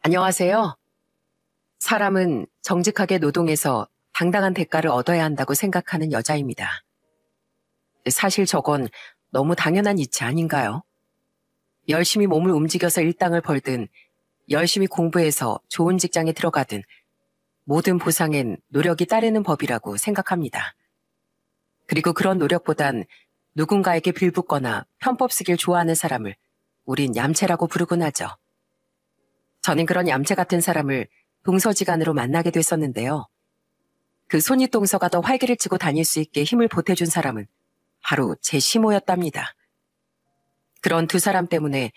안녕하세요. 사람은 정직하게 노동해서 당당한 대가를 얻어야 한다고 생각하는 여자입니다. 사실 저건 너무 당연한 이치 아닌가요? 열심히 몸을 움직여서 일당을 벌든 열심히 공부해서 좋은 직장에 들어가든 모든 보상엔 노력이 따르는 법이라고 생각합니다. 그리고 그런 노력보단 누군가에게 빌붙거나 편법 쓰길 좋아하는 사람을 우린 얌체라고 부르곤 하죠. 저는 그런 얌체 같은 사람을 동서지간으로 만나게 됐었는데요. 그 손윗동서가 더 활기를 치고 다닐 수 있게 힘을 보태준 사람은 바로 제 시모였답니다. 그런 두 사람 때문에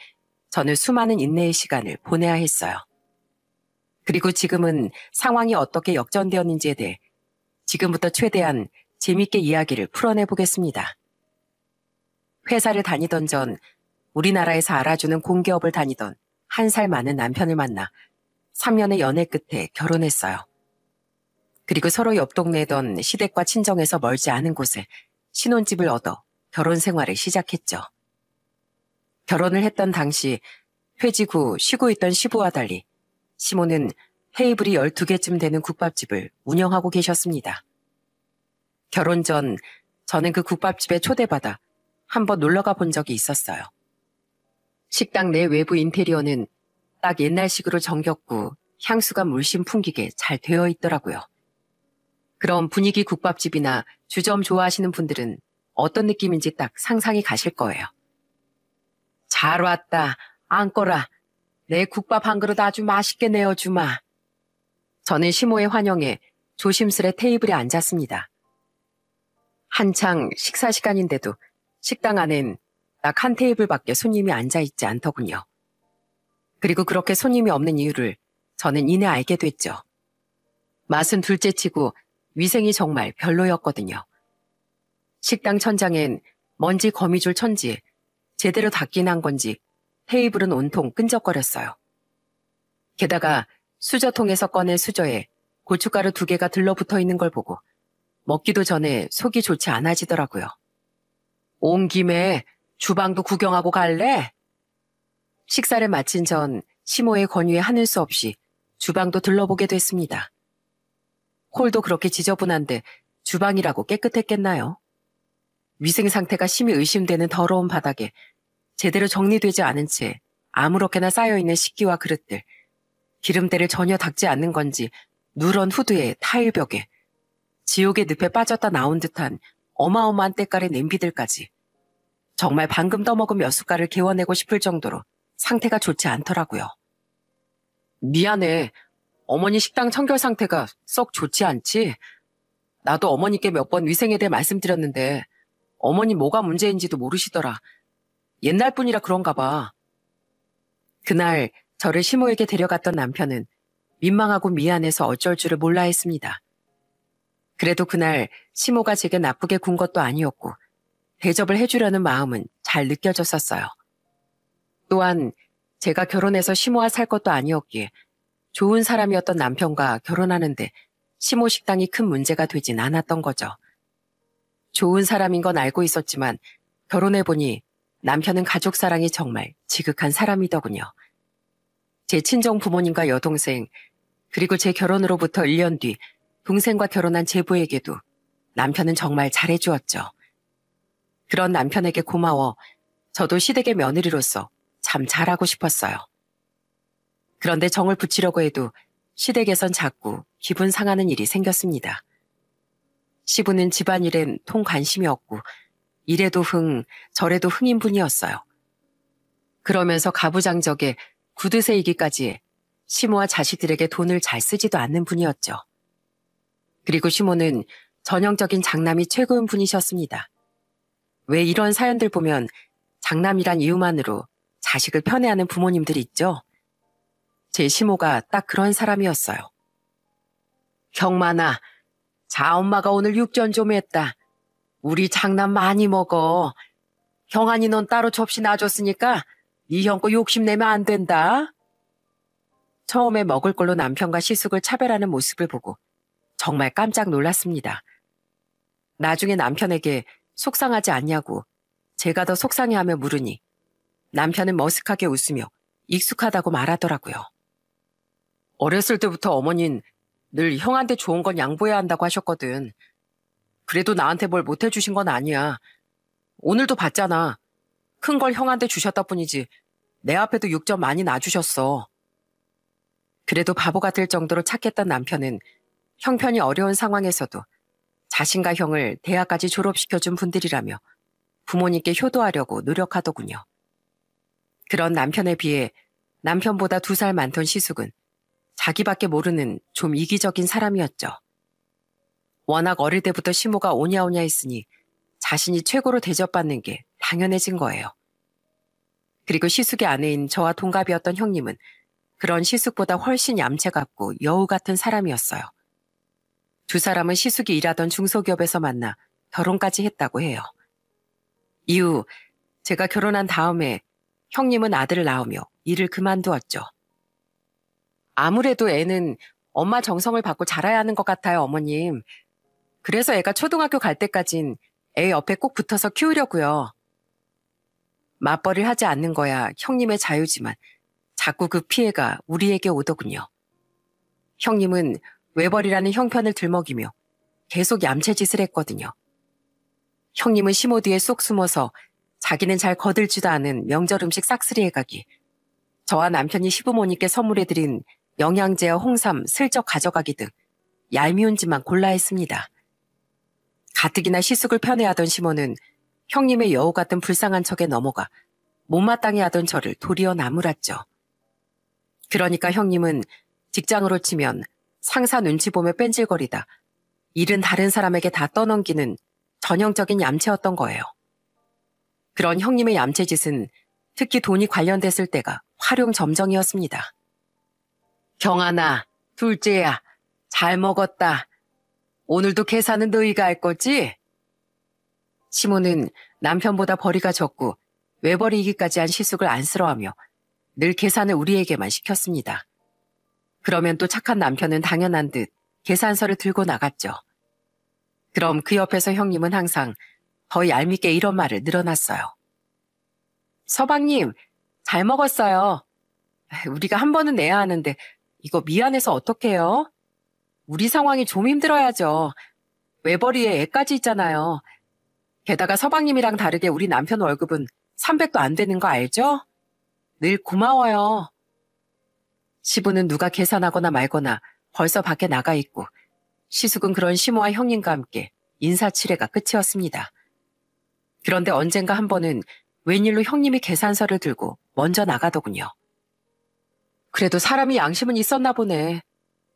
저는 수많은 인내의 시간을 보내야 했어요. 그리고 지금은 상황이 어떻게 역전되었는지에 대해 지금부터 최대한 재밌게 이야기를 풀어내 보겠습니다. 회사를 다니던 전 우리나라에서 알아주는 공기업을 다니던 1살 많은 남편을 만나 3년의 연애 끝에 결혼했어요. 그리고 서로 옆 동네던 시댁과 친정에서 멀지 않은 곳에 신혼집을 얻어 결혼 생활을 시작했죠. 결혼을 했던 당시 퇴직 후 쉬고 있던 시부와 달리 시모는 테이블이 12개쯤 되는 국밥집을 운영하고 계셨습니다. 결혼 전 저는 그 국밥집에 초대받아 한번 놀러가 본 적이 있었어요. 식당 내 외부 인테리어는 딱 옛날식으로 정겹고 향수가 물씬 풍기게 잘 되어 있더라고요. 그럼 분위기 국밥집이나 주점 좋아하시는 분들은 어떤 느낌인지 딱 상상이 가실 거예요. 잘 왔다. 앉거라. 내 국밥 한 그릇 아주 맛있게 내어주마. 저는 시모의 환영에 조심스레 테이블에 앉았습니다. 한창 식사 시간인데도 식당 안엔 딱 한 테이블밖에 손님이 앉아있지 않더군요. 그리고 그렇게 손님이 없는 이유를 저는 이내 알게 됐죠. 맛은 둘째치고 위생이 정말 별로였거든요. 식당 천장엔 먼지 거미줄 천지에 제대로 닦긴 한 건지 테이블은 온통 끈적거렸어요. 게다가 수저통에서 꺼낸 수저에 고춧가루 2개가 들러붙어 있는 걸 보고 먹기도 전에 속이 좋지 않아지더라고요. 온 김에 주방도 구경하고 갈래? 식사를 마친 전 시모의 권유에 하늘 수 없이 주방도 들러보게 됐습니다. 홀도 그렇게 지저분한데 주방이라고 깨끗했겠나요? 위생 상태가 심히 의심되는 더러운 바닥에 제대로 정리되지 않은 채 아무렇게나 쌓여있는 식기와 그릇들, 기름때를 전혀 닦지 않는 건지 누런 후드에 타일벽에 지옥의 늪에 빠졌다 나온 듯한 어마어마한 때깔의 냄비들까지 정말 방금 떠먹은 몇 숟갈을 개워내고 싶을 정도로 상태가 좋지 않더라고요. 미안해. 어머니 식당 청결 상태가 썩 좋지 않지? 나도 어머니께 몇 번 위생에 대해 말씀드렸는데 어머니 뭐가 문제인지도 모르시더라. 옛날 분이라 그런가 봐. 그날 저를 시모에게 데려갔던 남편은 민망하고 미안해서 어쩔 줄을 몰라 했습니다. 그래도 그날 시모가 제게 나쁘게 군 것도 아니었고 대접을 해주려는 마음은 잘 느껴졌었어요. 또한 제가 결혼해서 시모와 살 것도 아니었기에 좋은 사람이었던 남편과 결혼하는데 시모 식당이 큰 문제가 되진 않았던 거죠. 좋은 사람인 건 알고 있었지만 결혼해보니 남편은 가족 사랑이 정말 지극한 사람이더군요. 제 친정 부모님과 여동생, 그리고 제 결혼으로부터 1년 뒤 동생과 결혼한 제부에게도 남편은 정말 잘해주었죠. 그런 남편에게 고마워 저도 시댁의 며느리로서 참 잘하고 싶었어요. 그런데 정을 붙이려고 해도 시댁에선 자꾸 기분 상하는 일이 생겼습니다. 시부는 집안일엔 통 관심이 없고 이래도 흥, 저래도 흥인 분이었어요. 그러면서 가부장적에 구두쇠이기까지 해 시모와 자식들에게 돈을 잘 쓰지도 않는 분이었죠. 그리고 시모는 전형적인 장남이 최고인 분이셨습니다. 왜 이런 사연들 보면 장남이란 이유만으로 자식을 편애하는 부모님들이 있죠? 제 시모가 딱 그런 사람이었어요. 경만아, 자 엄마가 오늘 육전 좀 했다. 우리 장남 많이 먹어. 경한이 넌 따로 접시 놔줬으니까 네 형 거 욕심내면 안 된다. 처음에 먹을 걸로 남편과 시숙을 차별하는 모습을 보고 정말 깜짝 놀랐습니다. 나중에 남편에게 속상하지 않냐고 제가 더 속상해하며 물으니 남편은 머쓱하게 웃으며 익숙하다고 말하더라고요. 어렸을 때부터 어머닌 늘 형한테 좋은 건 양보해야 한다고 하셨거든. 그래도 나한테 뭘 못 해주신 건 아니야. 오늘도 봤잖아. 큰 걸 형한테 주셨다 뿐이지 내 앞에도 6점 많이 놔주셨어. 그래도 바보 같을 정도로 착했던 남편은 형편이 어려운 상황에서도 자신과 형을 대학까지 졸업시켜준 분들이라며 부모님께 효도하려고 노력하더군요. 그런 남편에 비해 남편보다 2살 많던 시숙은 자기밖에 모르는 좀 이기적인 사람이었죠. 워낙 어릴 때부터 시모가 오냐오냐 했으니 자신이 최고로 대접받는 게 당연해진 거예요. 그리고 시숙의 아내인 저와 동갑이었던 형님은 그런 시숙보다 훨씬 얌체 같고 여우 같은 사람이었어요. 2사람은 시숙이 일하던 중소기업에서 만나 결혼까지 했다고 해요. 이후 제가 결혼한 다음에 형님은 아들을 낳으며 일을 그만두었죠. 아무래도 애는 엄마 정성을 받고 자라야 하는 것 같아요, 어머님. 그래서 애가 초등학교 갈 때까진 애 옆에 꼭 붙어서 키우려고요. 맞벌이를 하지 않는 거야 형님의 자유지만 자꾸 그 피해가 우리에게 오더군요. 형님은 외벌이라는 형편을 들먹이며 계속 얌체짓을 했거든요. 형님은 시모 뒤에 쏙 숨어서 자기는 잘 거들지도 않은 명절 음식 싹쓸이 해가기, 저와 남편이 시부모님께 선물해드린 영양제와 홍삼 슬쩍 가져가기 등 얄미운 짓만 골라 했습니다. 가뜩이나 시숙을 편애하던 시모는 형님의 여우 같은 불쌍한 척에 넘어가 못마땅해 하던 저를 도리어 나무랐죠. 그러니까 형님은 직장으로 치면 상사 눈치 보며 뺀질거리다 일은 다른 사람에게 다 떠넘기는 전형적인 얌체였던 거예요. 그런 형님의 얌체짓은 특히 돈이 관련됐을 때가 활용점정이었습니다. 경아나, 둘째야, 잘 먹었다. 오늘도 계산은 너희가 할 거지? 시모는 남편보다 벌이가 적고 외벌이이기까지 한 시숙을 안쓰러워하며 늘 계산을 우리에게만 시켰습니다. 그러면 또 착한 남편은 당연한 듯 계산서를 들고 나갔죠. 그럼 그 옆에서 형님은 항상 더 얄밉게 이런 말을 늘어놨어요. 서방님, 잘 먹었어요. 우리가 한 번은 내야 하는데 이거 미안해서 어떡해요? 우리 상황이 좀 힘들어야죠. 외벌이에 애까지 있잖아요. 게다가 서방님이랑 다르게 우리 남편 월급은 300도 안 되는 거 알죠? 늘 고마워요. 시부는 누가 계산하거나 말거나 벌써 밖에 나가 있고 시숙은 그런 시모와 형님과 함께 인사치레가 끝이었습니다. 그런데 언젠가 한 번은 웬일로 형님이 계산서를 들고 먼저 나가더군요. 그래도 사람이 양심은 있었나 보네.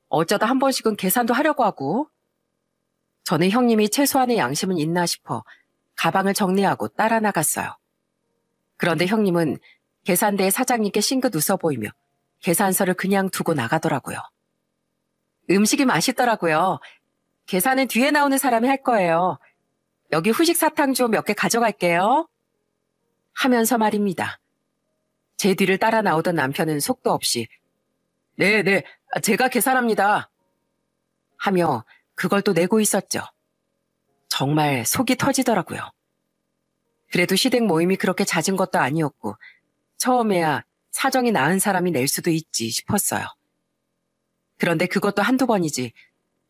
어쩌다 한 번씩은 계산도 하려고 하고. 저는 형님이 최소한의 양심은 있나 싶어 가방을 정리하고 따라 나갔어요. 그런데 형님은 계산대의 사장님께 싱긋 웃어 보이며 계산서를 그냥 두고 나가더라고요. 음식이 맛있더라고요. 계산은 뒤에 나오는 사람이 할 거예요. 여기 후식 사탕 좀 몇 개 가져갈게요. 하면서 말입니다. 제 뒤를 따라 나오던 남편은 속도 없이 네, 제가 계산합니다. 하며 그걸 또 내고 있었죠. 정말 속이 터지더라고요. 그래도 시댁 모임이 그렇게 잦은 것도 아니었고 처음에야 사정이 나은 사람이 낼 수도 있지 싶었어요. 그런데 그것도 한두 번이지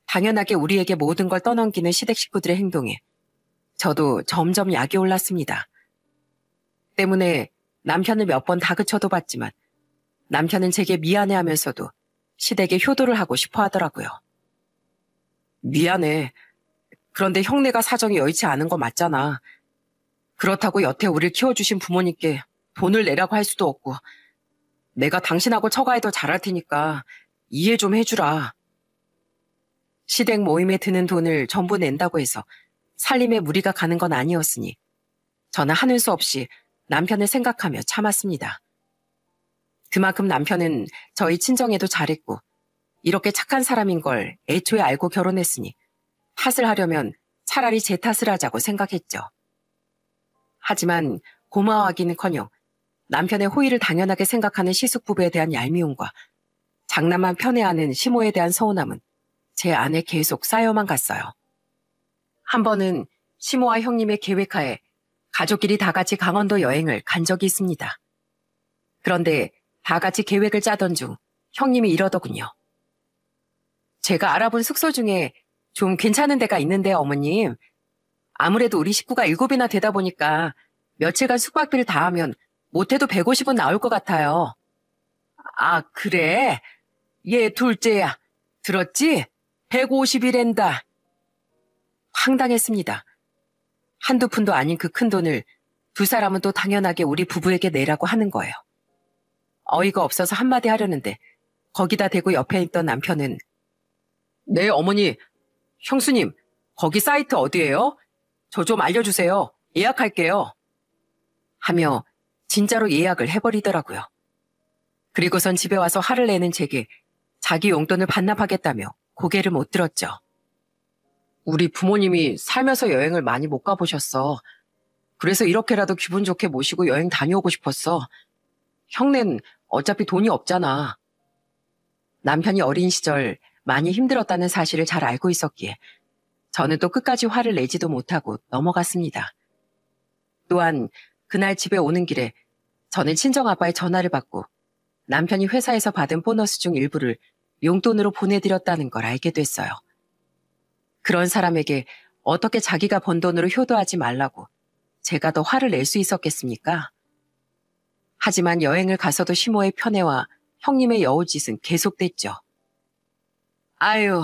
당연하게 우리에게 모든 걸 떠넘기는 시댁 식구들의 행동에 저도 점점 약이 올랐습니다. 때문에 남편을 몇 번 다그쳐도 봤지만 남편은 제게 미안해하면서도 시댁에 효도를 하고 싶어 하더라고요. 미안해. 그런데 형네가 사정이 여의치 않은 거 맞잖아. 그렇다고 여태 우릴 키워주신 부모님께 돈을 내라고 할 수도 없고 내가 당신하고 처가에 더 잘할 테니까 이해 좀 해주라. 시댁 모임에 드는 돈을 전부 낸다고 해서 살림에 무리가 가는 건 아니었으니 저는 하는 수 없이 남편을 생각하며 참았습니다. 그만큼 남편은 저희 친정에도 잘했고 이렇게 착한 사람인 걸 애초에 알고 결혼했으니 탓을 하려면 차라리 제 탓을 하자고 생각했죠. 하지만 고마워하기는커녕 남편의 호의를 당연하게 생각하는 시숙부부에 대한 얄미움과 장남만 편애하는 시모에 대한 서운함은 제 안에 계속 쌓여만 갔어요. 한 번은 시모와 형님의 계획하에 가족끼리 다 같이 강원도 여행을 간 적이 있습니다. 그런데 다 같이 계획을 짜던 중 형님이 이러더군요. 제가 알아본 숙소 중에 좀 괜찮은 데가 있는데요, 어머님. 아무래도 우리 식구가 7이나 되다 보니까 며칠간 숙박비를 다 하면 못해도 150은 나올 것 같아요. 아, 그래? 얘 둘째야. 들었지? 150이랜다. 황당했습니다. 한두 푼도 아닌 그 큰 돈을 두 사람은 또 당연하게 우리 부부에게 내라고 하는 거예요. 어이가 없어서 한마디 하려는데 거기다 대고 옆에 있던 남편은 네, 어머니, 형수님, 거기 사이트 어디예요? 저 좀 알려주세요. 예약할게요. 하며 진짜로 예약을 해버리더라고요. 그리고선 집에 와서 화를 내는 제게 자기 용돈을 반납하겠다며 고개를 못 들었죠. 우리 부모님이 살면서 여행을 많이 못 가보셨어. 그래서 이렇게라도 기분 좋게 모시고 여행 다녀오고 싶었어. 형네는 어차피 돈이 없잖아. 남편이 어린 시절 많이 힘들었다는 사실을 잘 알고 있었기에 저는 또 끝까지 화를 내지도 못하고 넘어갔습니다. 또한 그날 집에 오는 길에 저는 친정아빠의 전화를 받고 남편이 회사에서 받은 보너스 중 일부를 용돈으로 보내드렸다는 걸 알게 됐어요. 그런 사람에게 어떻게 자기가 번 돈으로 효도하지 말라고 제가 더 화를 낼 수 있었겠습니까? 하지만 여행을 가서도 시모의 편애와 형님의 여우짓은 계속됐죠. 아유,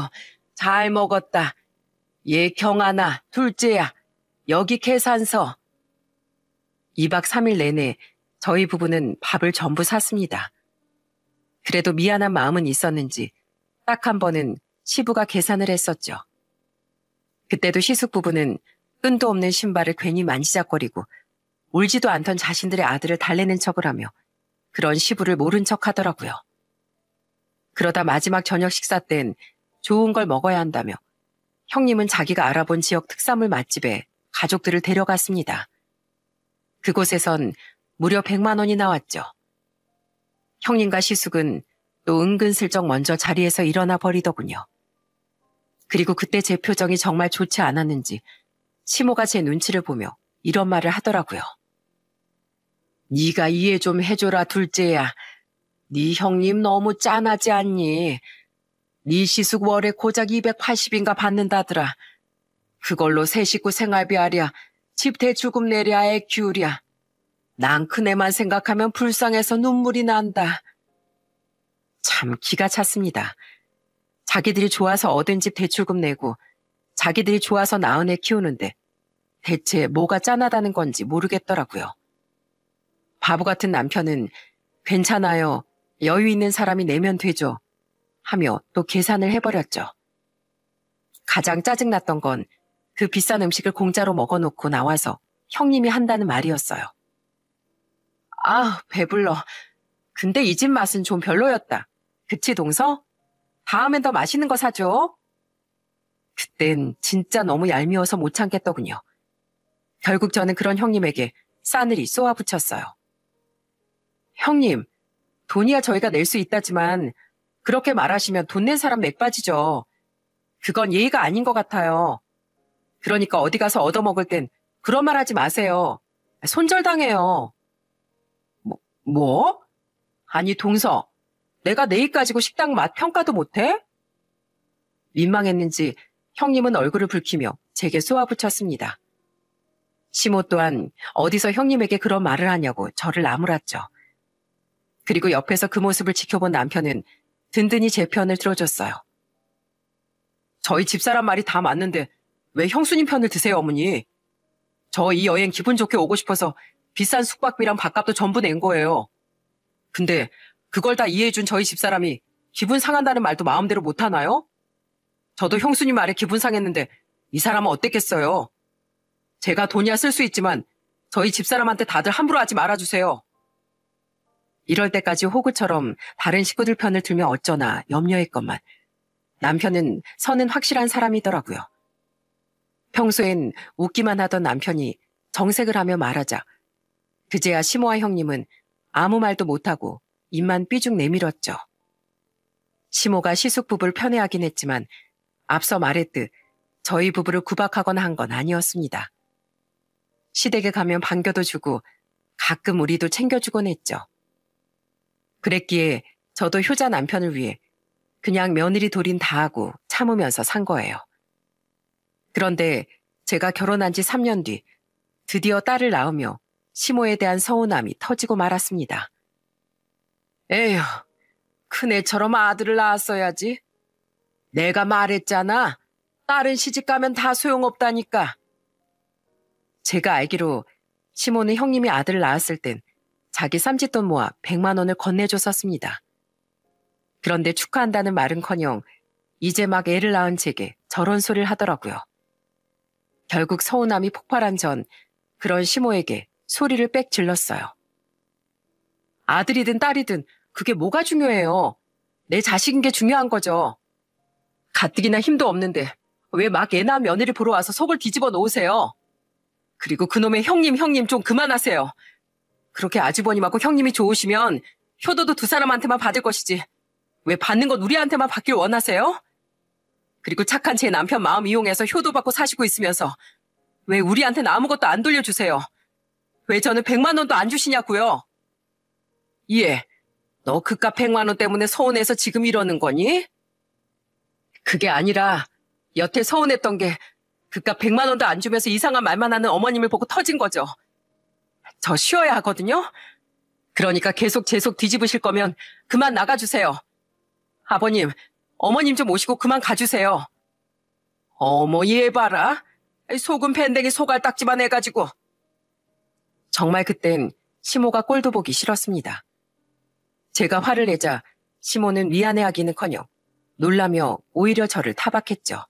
잘 먹었다. 얘 경아나 둘째야. 여기 계산서. 2박 3일 내내 저희 부부는 밥을 전부 샀습니다. 그래도 미안한 마음은 있었는지 딱 한 번은 시부가 계산을 했었죠. 그때도 시숙 부부는 끈도 없는 신발을 괜히 만지작거리고 울지도 않던 자신들의 아들을 달래는 척을 하며 그런 시부를 모른 척 하더라고요. 그러다 마지막 저녁 식사 땐 좋은 걸 먹어야 한다며 형님은 자기가 알아본 지역 특산물 맛집에 가족들을 데려갔습니다. 그곳에선 무려 100만 원이 나왔죠. 형님과 시숙은 또 은근슬쩍 먼저 자리에서 일어나 버리더군요. 그리고 그때 제 표정이 정말 좋지 않았는지 시모가 제 눈치를 보며 이런 말을 하더라고요. 네가 이해 좀 해줘라 둘째야. 네 형님 너무 짠하지 않니? 네 시숙 월에 고작 280인가 받는다더라. 그걸로 새 식구 생활비 하랴, 집 대출금 내랴 애 키우랴. 난 큰애만 생각하면 불쌍해서 눈물이 난다. 참 기가 찼습니다. 자기들이 좋아서 얻은 집 대출금 내고 자기들이 좋아서 낳은 애 키우는데 대체 뭐가 짠하다는 건지 모르겠더라고요. 바보 같은 남편은 괜찮아요. 여유 있는 사람이 내면 되죠. 하며 또 계산을 해버렸죠. 가장 짜증났던 건 그 비싼 음식을 공짜로 먹어놓고 나와서 형님이 한다는 말이었어요. 아, 배불러. 근데 이 집 맛은 좀 별로였다. 그치, 동서? 다음엔 더 맛있는 거 사줘. 그땐 진짜 너무 얄미워서 못 참겠더군요. 결국 저는 그런 형님에게 싸늘히 쏘아붙였어요. 형님, 돈이야 저희가 낼 수 있다지만 그렇게 말하시면 돈 낸 사람 맥 빠지죠. 그건 예의가 아닌 것 같아요. 그러니까 어디 가서 얻어먹을 땐 그런 말 하지 마세요. 손절당해요. 뭐? 아니 동서, 내가 내 입 가지고 식당 맛 평가도 못해? 민망했는지 형님은 얼굴을 붉히며 제게 쏘아붙였습니다. 시모 또한 어디서 형님에게 그런 말을 하냐고 저를 나무랐죠. 그리고 옆에서 그 모습을 지켜본 남편은 든든히 제 편을 들어줬어요. 저희 집사람 말이 다 맞는데 왜 형수님 편을 드세요, 어머니? 저 이 여행 기분 좋게 오고 싶어서 비싼 숙박비랑 밥값도 전부 낸 거예요. 근데 그걸 다 이해해준 저희 집사람이 기분 상한다는 말도 마음대로 못하나요? 저도 형수님 말에 기분 상했는데 이 사람은 어땠겠어요? 제가 돈이야 쓸 수 있지만 저희 집사람한테 다들 함부로 하지 말아주세요. 이럴 때까지 호구처럼 다른 식구들 편을 들면 어쩌나 염려했건만 남편은 선은 확실한 사람이더라고요. 평소엔 웃기만 하던 남편이 정색을 하며 말하자 그제야 시모와 형님은 아무 말도 못하고 입만 삐죽 내밀었죠. 시모가 시숙 부부를 편애하긴 했지만 앞서 말했듯 저희 부부를 구박하거나 한 건 아니었습니다. 시댁에 가면 반겨도 주고 가끔 우리도 챙겨주곤 했죠. 그랬기에 저도 효자 남편을 위해 그냥 며느리 돌인 다 하고 참으면서 산 거예요. 그런데 제가 결혼한 지 3년 뒤 드디어 딸을 낳으며 시모에 대한 서운함이 터지고 말았습니다. 에휴, 큰애처럼 아들을 낳았어야지. 내가 말했잖아. 딸은 시집가면 다 소용없다니까. 제가 알기로 시모는 형님이 아들을 낳았을 땐 자기 삼짓돈 모아 100만 원을 건네줬었습니다. 그런데 축하한다는 말은커녕 이제 막 애를 낳은 제게 저런 소리를 하더라고요. 결국 서운함이 폭발한 전 그런 시모에게 소리를 빽 질렀어요. 아들이든 딸이든 그게 뭐가 중요해요. 내 자식인 게 중요한 거죠. 가뜩이나 힘도 없는데 왜 막 애 낳은 며느리 보러 와서 속을 뒤집어 놓으세요. 그리고 그놈의 형님 좀 그만하세요. 그렇게 아주버님하고 형님이 좋으시면 효도도 두 사람한테만 받을 것이지 왜 받는 건 우리한테만 받길 원하세요? 그리고 착한 제 남편 마음 이용해서 효도받고 사시고 있으면서 왜 우리한테는 아무것도 안 돌려주세요? 왜 저는 100만 원도 안 주시냐고요? 예, 너 그깟 100만 원 때문에 서운해서 지금 이러는 거니? 그게 아니라 여태 서운했던 게 그깟 100만 원도 안 주면서 이상한 말만 하는 어머님을 보고 터진 거죠. 저 쉬어야 하거든요? 그러니까 계속 제 속 뒤집으실 거면 그만 나가주세요. 아버님, 어머님 좀 오시고 그만 가주세요. 어머, 얘 봐라. 속은 밴댕이 소갈딱지만 해가지고. 정말 그땐 시모가 꼴도 보기 싫었습니다. 제가 화를 내자 시모는 미안해하기는커녕 놀라며 오히려 저를 타박했죠.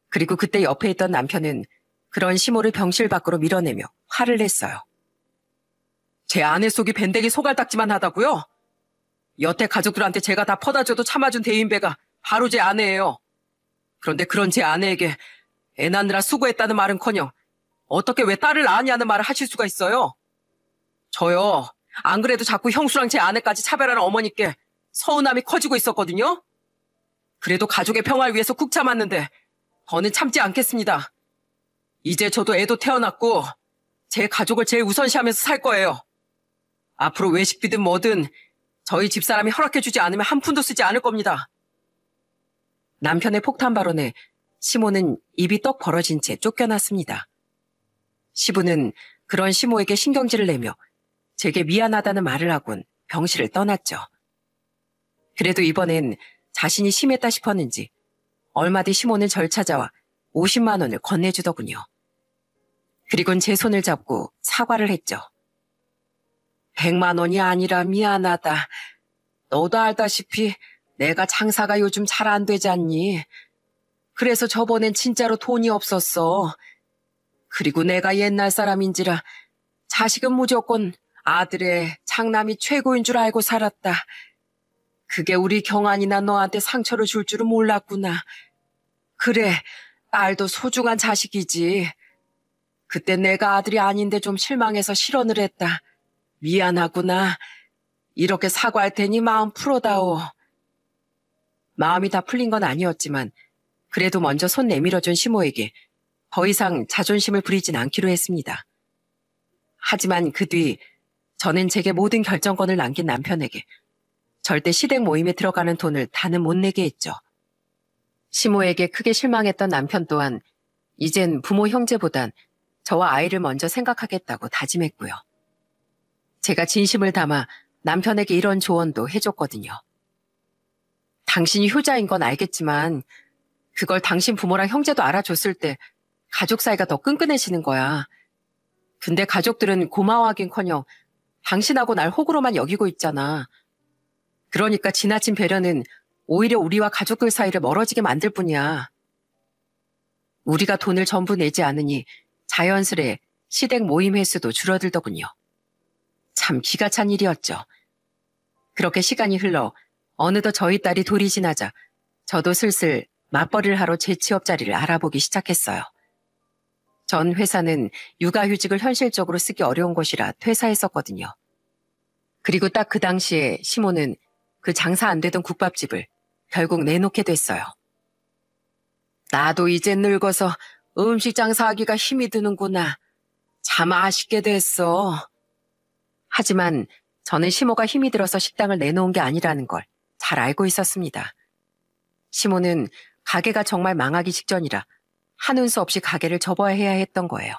그리고 그때 옆에 있던 남편은 그런 시모를 병실 밖으로 밀어내며 화를 냈어요. 제 아내 속이 밴댕이 소갈딱지만 하다고요? 여태 가족들한테 제가 다 퍼다줘도 참아준 대인배가 바로 제 아내예요. 그런데 그런 제 아내에게 애 낳느라 수고했다는 말은커녕 어떻게 왜 딸을 낳았냐는 말을 하실 수가 있어요? 저요, 안 그래도 자꾸 형수랑 제 아내까지 차별하는 어머니께 서운함이 커지고 있었거든요? 그래도 가족의 평화를 위해서 꾹 참았는데 더는 참지 않겠습니다. 이제 저도 애도 태어났고 제 가족을 제일 우선시하면서 살 거예요. 앞으로 외식비든 뭐든 저희 집사람이 허락해주지 않으면 한 푼도 쓰지 않을 겁니다. 남편의 폭탄 발언에 시모는 입이 떡 벌어진 채 쫓겨났습니다. 시부는 그런 시모에게 신경질을 내며 제게 미안하다는 말을 하곤 병실을 떠났죠. 그래도 이번엔 자신이 심했다 싶었는지 얼마 뒤 시모는 절 찾아와 50만 원을 건네주더군요. 그리곤 제 손을 잡고 사과를 했죠. 100만 원이 아니라 미안하다. 너도 알다시피 내가 장사가 요즘 잘 안 되지 않니? 그래서 저번엔 진짜로 돈이 없었어. 그리고 내가 옛날 사람인지라 자식은 무조건 아들의 장남이 최고인 줄 알고 살았다. 그게 우리 경환이나 너한테 상처를 줄 줄은 몰랐구나. 그래, 딸도 소중한 자식이지. 그때 내가 아들이 아닌데 좀 실망해서 실언을 했다. 미안하구나. 이렇게 사과할 테니 마음 풀어다오. 마음이 다 풀린 건 아니었지만 그래도 먼저 손 내밀어준 시모에게 더 이상 자존심을 부리진 않기로 했습니다. 하지만 그 뒤 저는 제게 모든 결정권을 남긴 남편에게 절대 시댁 모임에 들어가는 돈을 다는 못 내게 했죠. 시모에게 크게 실망했던 남편 또한 이젠 부모 형제보단 저와 아이를 먼저 생각하겠다고 다짐했고요. 제가 진심을 담아 남편에게 이런 조언도 해줬거든요. 당신이 효자인 건 알겠지만 그걸 당신 부모랑 형제도 알아줬을 때 가족 사이가 더 끈끈해지는 거야. 근데 가족들은 고마워하긴커녕 당신하고 날 호구로만 여기고 있잖아. 그러니까 지나친 배려는 오히려 우리와 가족들 사이를 멀어지게 만들 뿐이야. 우리가 돈을 전부 내지 않으니 자연스레 시댁 모임 횟수도 줄어들더군요. 참 기가 찬 일이었죠. 그렇게 시간이 흘러 어느덧 저희 딸이 돌이 지나자 저도 슬슬 맞벌이를 하러 재취업 자리를 알아보기 시작했어요. 전 회사는 육아휴직을 현실적으로 쓰기 어려운 곳이라 퇴사했었거든요. 그리고 딱 그 당시에 시모는 그 장사 안 되던 국밥집을 결국 내놓게 됐어요. 나도 이제 늙어서 음식 장사하기가 힘이 드는구나. 참 아쉽게 됐어. 하지만 저는 시모가 힘이 들어서 식당을 내놓은 게 아니라는 걸 잘 알고 있었습니다. 시모는 가게가 정말 망하기 직전이라 한운 수 없이 가게를 접어야 해야 했던 거예요.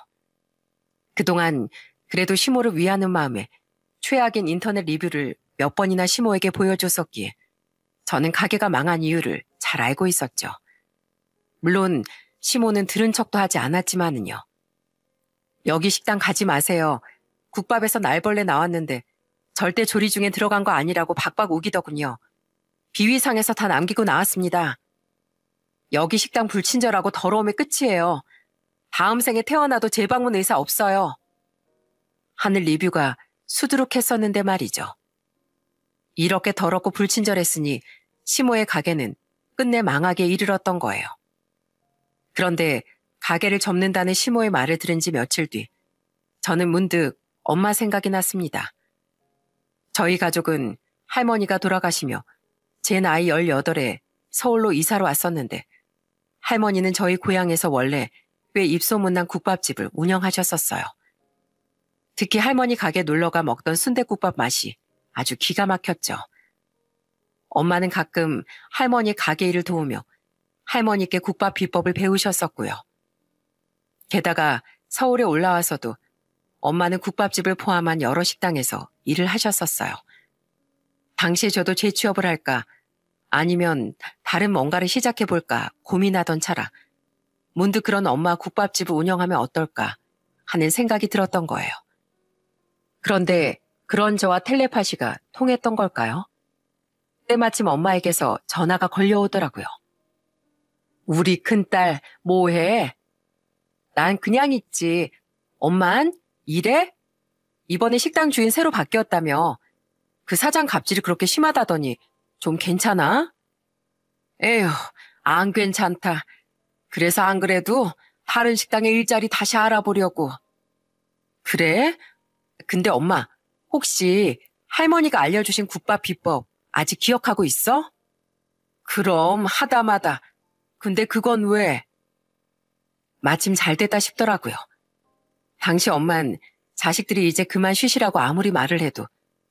그동안 그래도 시모를 위하는 마음에 최악인 인터넷 리뷰를 몇 번이나 시모에게 보여줬었기에 저는 가게가 망한 이유를 잘 알고 있었죠. 물론 시모는 들은 척도 하지 않았지만은요. 여기 식당 가지 마세요. 국밥에서 날벌레 나왔는데 절대 조리 중에 들어간 거 아니라고 박박 우기더군요. 비위상에서 다 남기고 나왔습니다. 여기 식당 불친절하고 더러움의 끝이에요. 다음 생에 태어나도 재방문 의사 없어요. 하는 리뷰가 수두룩했었는데 말이죠. 이렇게 더럽고 불친절했으니 시모의 가게는 끝내 망하게 이르렀던 거예요. 그런데 가게를 접는다는 시모의 말을 들은 지 며칠 뒤 저는 문득 엄마 생각이 났습니다. 저희 가족은 할머니가 돌아가시며 제 나이 18에 서울로 이사를 왔었는데 할머니는 저희 고향에서 원래 꽤 입소문난 국밥집을 운영하셨었어요. 특히 할머니 가게 놀러가 먹던 순댓국밥 맛이 아주 기가 막혔죠. 엄마는 가끔 할머니 가게 일을 도우며 할머니께 국밥 비법을 배우셨었고요. 게다가 서울에 올라와서도 엄마는 국밥집을 포함한 여러 식당에서 일을 하셨었어요. 당시에 저도 재취업을 할까 아니면 다른 뭔가를 시작해볼까 고민하던 차라 문득 그런 엄마 국밥집을 운영하면 어떨까 하는 생각이 들었던 거예요. 그런데 그런 저와 텔레파시가 통했던 걸까요? 때마침 엄마에게서 전화가 걸려오더라고요. 우리 큰딸 뭐해? 난 그냥 있지. 엄만 일해? 이번에 식당 주인 새로 바뀌었다며. 그 사장 갑질이 그렇게 심하다더니 좀 괜찮아? 에휴, 안 괜찮다. 그래서 안 그래도 다른 식당에 일자리 다시 알아보려고. 그래? 근데 엄마, 혹시 할머니가 알려주신 국밥 비법 아직 기억하고 있어? 그럼 하다마다. 근데 그건 왜? 마침 잘 됐다 싶더라고요. 당시 엄만 자식들이 이제 그만 쉬시라고 아무리 말을 해도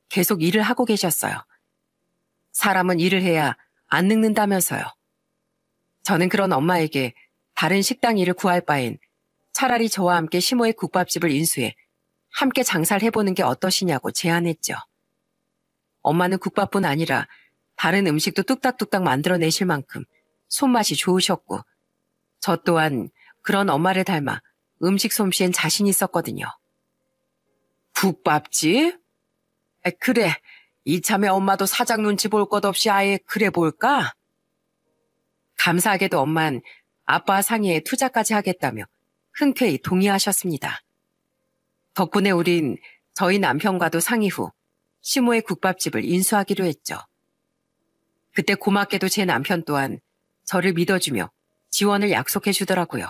계속 일을 하고 계셨어요. 사람은 일을 해야 안 늙는다면서요. 저는 그런 엄마에게 다른 식당 일을 구할 바엔 차라리 저와 함께 시모의 국밥집을 인수해 함께 장사를 해보는 게 어떠시냐고 제안했죠. 엄마는 국밥뿐 아니라 다른 음식도 뚝딱뚝딱 만들어내실 만큼 손맛이 좋으셨고 저 또한 그런 엄마를 닮아 음식 솜씨엔 자신 있었거든요. 국밥집? 그래, 이참에 엄마도 사장 눈치 볼 것 없이 아예 그래 볼까? 감사하게도 엄만 아빠 상의에 투자까지 하겠다며 흔쾌히 동의하셨습니다. 덕분에 우린 저희 남편과도 상의 후 시모의 국밥집을 인수하기로 했죠. 그때 고맙게도 제 남편 또한 저를 믿어주며 지원을 약속해 주더라고요.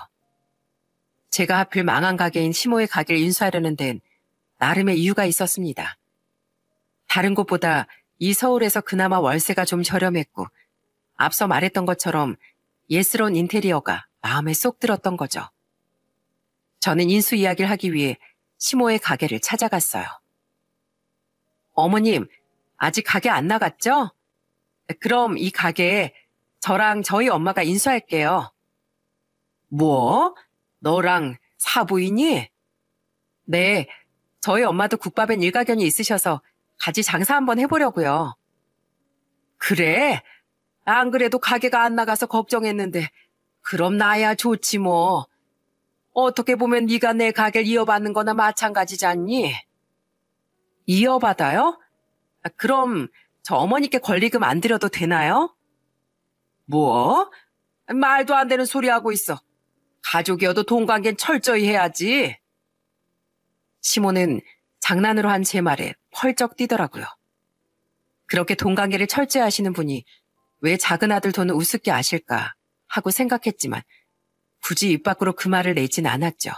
제가 하필 망한 가게인 시모의 가게를 인수하려는 데는 나름의 이유가 있었습니다. 다른 곳보다 이 서울에서 그나마 월세가 좀 저렴했고 앞서 말했던 것처럼 예스러운 인테리어가 마음에 쏙 들었던 거죠. 저는 인수 이야기를 하기 위해 시모의 가게를 찾아갔어요. 어머님, 아직 가게 안 나갔죠? 그럼 이 가게에 저랑 저희 엄마가 인수할게요. 뭐? 너랑 사부인이? 네, 저희 엄마도 국밥엔 일가견이 있으셔서 같이 장사 한번 해보려고요. 그래? 안 그래도 가게가 안 나가서 걱정했는데 그럼 나야 좋지 뭐. 어떻게 보면 네가 내 가게를 이어받는 거나 마찬가지잖니? 이어받아요? 그럼 저 어머니께 권리금 안 드려도 되나요? 뭐? 말도 안 되는 소리 하고 있어. 가족이어도 돈 관계는 철저히 해야지. 시모는 장난으로 한 제 말에 펄쩍 뛰더라고요. 그렇게 돈 관계를 철저히 하시는 분이 왜 작은 아들 돈을 우습게 아실까 하고 생각했지만 굳이 입 밖으로 그 말을 내진 않았죠.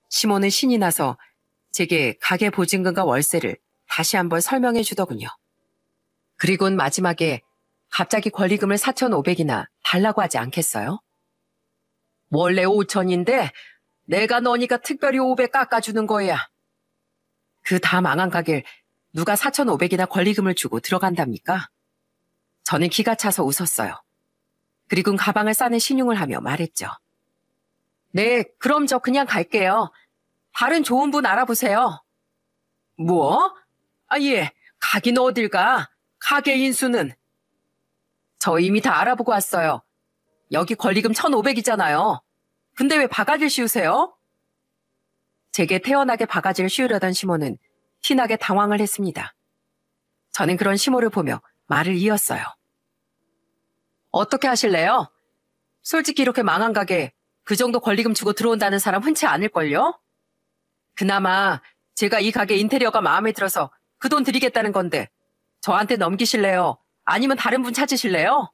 시모는 신이 나서 제게 가게 보증금과 월세를 다시 한번 설명해 주더군요. 그리고는 마지막에 갑자기 권리금을 4,500이나 달라고 하지 않겠어요? 원래 5,000인데 내가 너니까 특별히 500 깎아주는 거야. 그 다 망한 가게를 누가 4,500이나 권리금을 주고 들어간답니까? 저는 기가 차서 웃었어요. 그리고 가방을 싸는 신용을 하며 말했죠. 네, 그럼 저 그냥 갈게요. 다른 좋은 분 알아보세요. 뭐? 아, 예. 가긴 어딜 가? 가게 인수는? 저 이미 다 알아보고 왔어요. 여기 권리금 1,500이잖아요. 근데 왜 바가지를 씌우세요? 제게 태연하게 바가지를 씌우려던 시모는 티나게 당황을 했습니다. 저는 그런 시모를 보며 말을 이었어요. 어떻게 하실래요? 솔직히 이렇게 망한 가게 그 정도 권리금 주고 들어온다는 사람 흔치 않을걸요? 그나마 제가 이 가게 인테리어가 마음에 들어서 그 돈 드리겠다는 건데 저한테 넘기실래요? 아니면 다른 분 찾으실래요?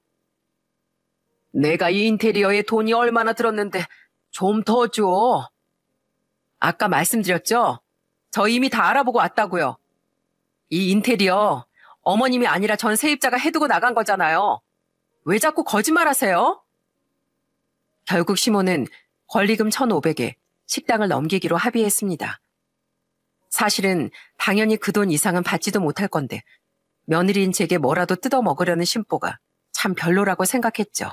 내가 이 인테리어에 돈이 얼마나 들었는데 좀 더 줘. 아까 말씀드렸죠? 저 이미 다 알아보고 왔다고요. 이 인테리어 어머님이 아니라 전 세입자가 해두고 나간 거잖아요. 왜 자꾸 거짓말하세요? 결국 시모는 권리금 1,500에 식당을 넘기기로 합의했습니다. 사실은 당연히 그 돈 이상은 받지도 못할 건데 며느리인 제게 뭐라도 뜯어먹으려는 심보가 참 별로라고 생각했죠.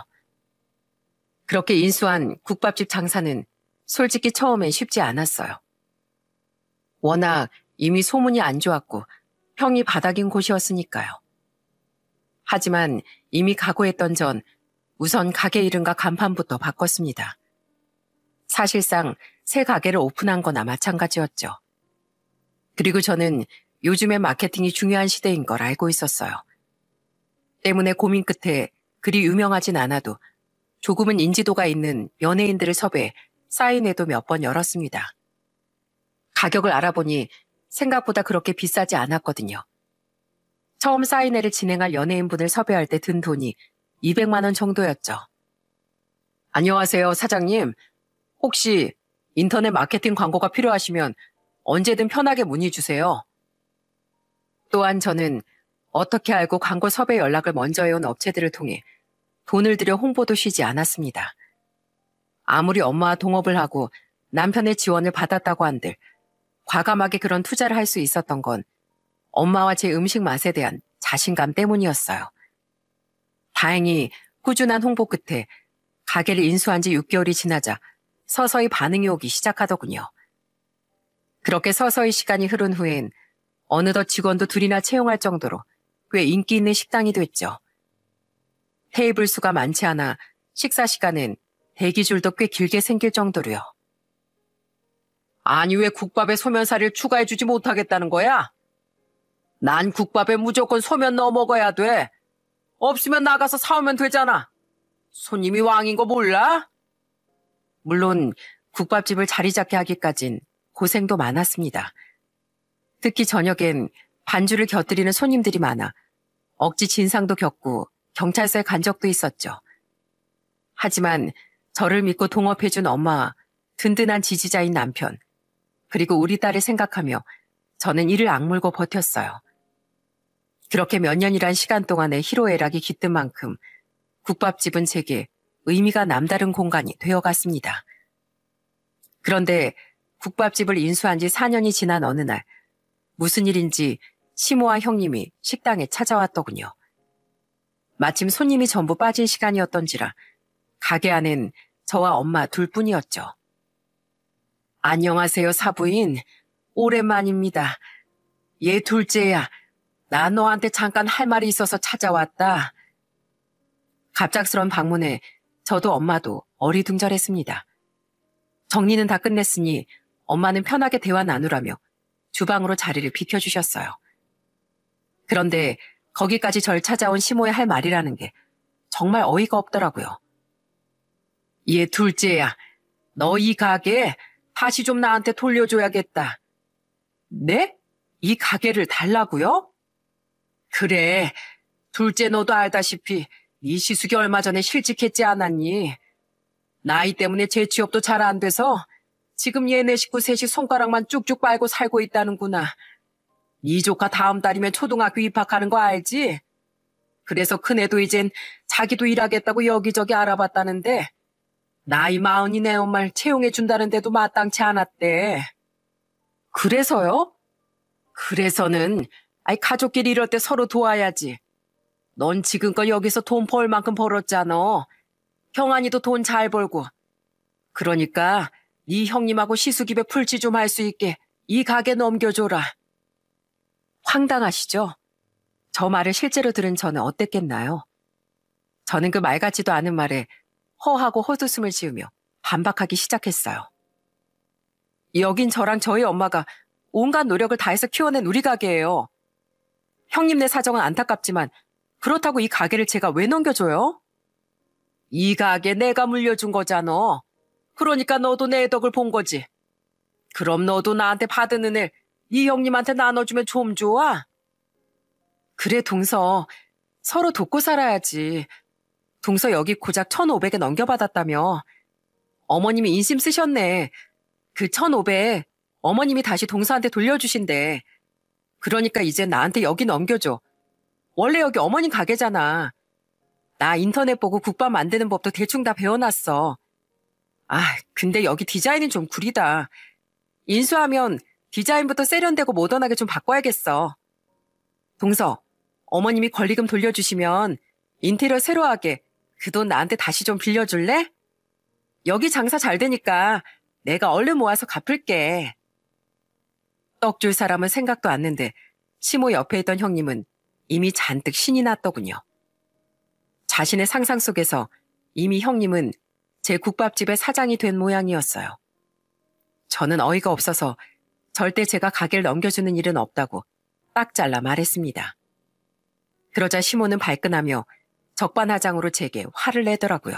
그렇게 인수한 국밥집 장사는 솔직히 처음엔 쉽지 않았어요. 워낙 이미 소문이 안 좋았고 평이 바닥인 곳이었으니까요. 하지만 이미 각오했던 전 우선 가게 이름과 간판부터 바꿨습니다. 사실상 새 가게를 오픈한 거나 마찬가지였죠. 그리고 저는 요즘에 마케팅이 중요한 시대인 걸 알고 있었어요. 때문에 고민 끝에 그리 유명하진 않아도 조금은 인지도가 있는 연예인들을 섭외해 사인회도 몇 번 열었습니다. 가격을 알아보니 생각보다 그렇게 비싸지 않았거든요. 처음 사인회를 진행할 연예인분을 섭외할 때 든 돈이 200만 원 정도였죠. 안녕하세요, 사장님. 혹시 인터넷 마케팅 광고가 필요하시면 언제든 편하게 문의 주세요. 또한 저는 어떻게 알고 광고 섭외 연락을 먼저 해온 업체들을 통해 돈을 들여 홍보도 쉬지 않았습니다. 아무리 엄마와 동업을 하고 남편의 지원을 받았다고 한들 과감하게 그런 투자를 할 수 있었던 건 엄마와 제 음식 맛에 대한 자신감 때문이었어요. 다행히 꾸준한 홍보 끝에 가게를 인수한 지 6개월이 지나자 서서히 반응이 오기 시작하더군요. 그렇게 서서히 시간이 흐른 후엔 어느덧 직원도 둘이나 채용할 정도로 꽤 인기 있는 식당이 됐죠. 테이블 수가 많지 않아 식사 시간엔 대기줄도 꽤 길게 생길 정도로요. 아니 왜 국밥에 소면사리를 추가해주지 못하겠다는 거야? 난 국밥에 무조건 소면 넣어 먹어야 돼. 없으면 나가서 사오면 되잖아. 손님이 왕인 거 몰라? 물론 국밥집을 자리 잡게 하기까진 고생도 많았습니다. 특히 저녁엔 반주를 곁들이는 손님들이 많아 억지 진상도 겪고 경찰서에 간 적도 있었죠. 하지만 저를 믿고 동업해준 엄마와 든든한 지지자인 남편, 그리고 우리 딸을 생각하며 저는 이를 악물고 버텼어요. 그렇게 몇 년이란 시간 동안에 희로애락이 깃든 만큼 국밥집은 제게 의미가 남다른 공간이 되어갔습니다. 그런데 국밥집을 인수한 지 4년이 지난 어느 날 무슨 일인지 시모와 형님이 식당에 찾아왔더군요. 마침 손님이 전부 빠진 시간이었던지라 가게 안엔 저와 엄마 둘뿐이었죠. 안녕하세요, 사부인. 오랜만입니다. 얘 둘째야. 나 너한테 잠깐 할 말이 있어서 찾아왔다. 갑작스런 방문에 저도 엄마도 어리둥절했습니다. 정리는 다 끝냈으니 엄마는 편하게 대화 나누라며 주방으로 자리를 비켜주셨어요. 그런데 거기까지 절 찾아온 시모의 할 말이라는 게 정말 어이가 없더라고요. 얘 둘째야, 너 이 가게 다시 좀 나한테 돌려줘야겠다. 네? 이 가게를 달라고요? 그래, 둘째 너도 알다시피 이 시숙이 얼마 전에 실직했지 않았니? 나이 때문에 재취업도 잘 안 돼서 지금 얘네 식구 셋이 손가락만 쭉쭉 빨고 살고 있다는구나. 네 조카 다음 달이면 초등학교 입학하는 거 알지? 그래서 큰애도 이젠 자기도 일하겠다고 여기저기 알아봤다는데 나이 40이 내 엄마를 채용해준다는데도 마땅치 않았대. 그래서요? 그래서는 가족끼리 이럴 때 서로 도와야지. 넌 지금껏 여기서 돈 벌 만큼 벌었잖아. 경환이도 돈 잘 벌고. 그러니까 네 형님하고 시수기배 풀치 좀 할 수 있게 이 가게 넘겨줘라. 황당하시죠? 저 말을 실제로 들은 저는 어땠겠나요? 저는 그 말 같지도 않은 말에 허하고 헛웃음을 지으며 반박하기 시작했어요. 여긴 저랑 저희 엄마가 온갖 노력을 다해서 키워낸 우리 가게예요. 형님네 사정은 안타깝지만 그렇다고 이 가게를 제가 왜 넘겨줘요? 이 가게 내가 물려준 거잖아. 그러니까 너도 내 덕을 본 거지. 그럼 너도 나한테 받은 은혜 이 형님한테 나눠주면 좀 좋아? 그래 동서, 서로 돕고 살아야지. 동서 여기 고작 1,500에 넘겨받았다며. 어머님이 인심 쓰셨네. 그 1,500 어머님이 다시 동서한테 돌려주신대. 그러니까 이제 나한테 여기 넘겨줘. 원래 여기 어머님 가게잖아. 나 인터넷 보고 국밥 만드는 법도 대충 다 배워놨어. 아, 근데 여기 디자인은 좀 구리다. 인수하면 디자인부터 세련되고 모던하게 좀 바꿔야겠어. 동서, 어머님이 권리금 돌려주시면 인테리어 새로 하게 그 돈 나한테 다시 좀 빌려줄래? 여기 장사 잘 되니까 내가 얼른 모아서 갚을게. 떡 줄 사람은 생각도 않는데 시모 옆에 있던 형님은 이미 잔뜩 신이 났더군요. 자신의 상상 속에서 이미 형님은 제 국밥집의 사장이 된 모양이었어요. 저는 어이가 없어서 절대 제가 가게를 넘겨주는 일은 없다고 딱 잘라 말했습니다. 그러자 시모는 발끈하며 적반하장으로 제게 화를 내더라고요.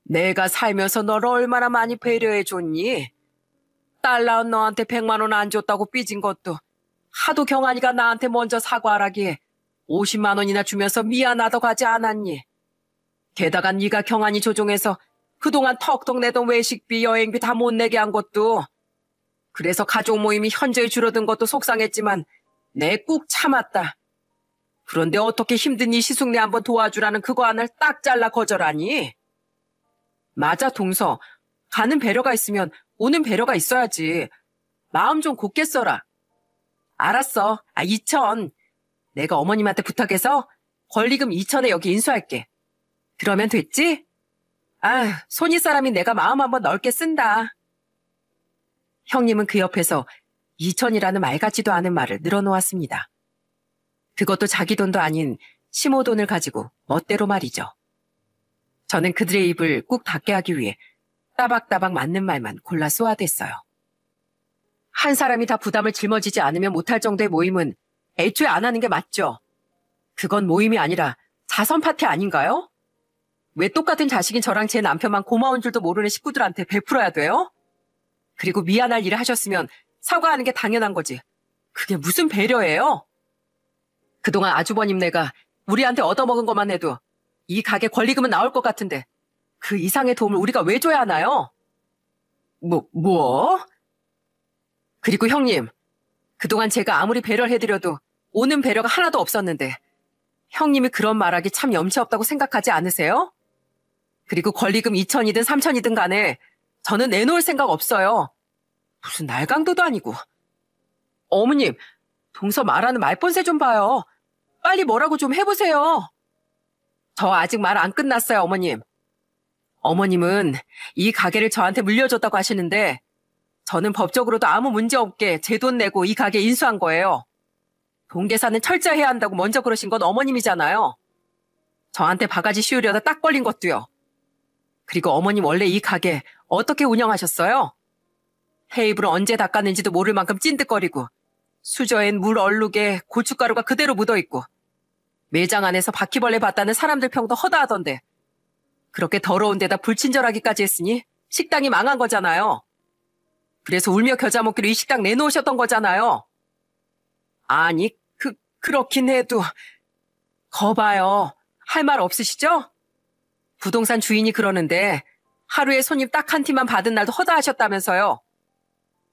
내가 살면서 너를 얼마나 많이 배려해줬니? 딸 낳은 너한테 100만 원 안 줬다고 삐진 것도 하도 경환이가 나한테 먼저 사과하라기에 50만 원이나 주면서 미안하다고 하지 않았니? 게다가 네가 경환이 조종해서 그동안 턱턱 내던 외식비, 여행비 다 못 내게 한 것도, 그래서 가족 모임이 현저히 줄어든 것도 속상했지만 내 꾹 참았다. 그런데 어떻게 힘든 이 시숙네 한번 도와주라는 그거 하나를 딱 잘라 거절하니? 맞아 동서, 가는 배려가 있으면 오는 배려가 있어야지. 마음 좀 곱게 써라. 알았어. 2천. 내가 어머님한테 부탁해서 권리금 2천에 여기 인수할게. 그러면 됐지? 아, 손이 사람이 내가 마음 한번 넓게 쓴다. 형님은 그 옆에서 2천이라는 말 같지도 않은 말을 늘어놓았습니다. 그것도 자기 돈도 아닌 시모 돈을 가지고 멋대로 말이죠. 저는 그들의 입을 꾹 닫게 하기 위해 따박따박 맞는 말만 골라 쏘아댔어요. 한 사람이 다 부담을 짊어지지 않으면 못할 정도의 모임은 애초에 안 하는 게 맞죠. 그건 모임이 아니라 자선 파티 아닌가요? 왜 똑같은 자식인 저랑 제 남편만 고마운 줄도 모르는 식구들한테 베풀어야 돼요? 그리고 미안할 일을 하셨으면 사과하는 게 당연한 거지. 그게 무슨 배려예요? 그동안 아주버님네가 우리한테 얻어먹은 것만 해도 이 가게 권리금은 나올 것 같은데 그 이상의 도움을 우리가 왜 줘야 하나요? 뭐? 그리고 형님, 그동안 제가 아무리 배려를 해드려도 오는 배려가 하나도 없었는데 형님이 그런 말하기 참 염치 없다고 생각하지 않으세요? 그리고 권리금 2천이든 3천이든 간에 저는 내놓을 생각 없어요. 무슨 날강도도 아니고. 어머님, 동서 말하는 말본새 좀 봐요. 빨리 뭐라고 좀 해보세요. 저 아직 말 안 끝났어요, 어머님. 어머님은 이 가게를 저한테 물려줬다고 하시는데 저는 법적으로도 아무 문제 없게 제 돈 내고 이 가게 인수한 거예요. 돈 계산은 철저히 해야 한다고 먼저 그러신 건 어머님이잖아요. 저한테 바가지 씌우려다 딱 걸린 것도요. 그리고 어머님 원래 이 가게 어떻게 운영하셨어요? 테이블을 언제 닦았는지도 모를 만큼 찐득거리고 수저엔 물 얼룩에 고춧가루가 그대로 묻어있고 매장 안에서 바퀴벌레 봤다는 사람들 평도 허다하던데 그렇게 더러운 데다 불친절하기까지 했으니 식당이 망한 거잖아요. 그래서 울며 겨자 먹기로 이 식당 내놓으셨던 거잖아요. 아니, 그렇긴 해도 거봐요. 할 말 없으시죠? 부동산 주인이 그러는데 하루에 손님 딱 한 팀만 받은 날도 허다하셨다면서요.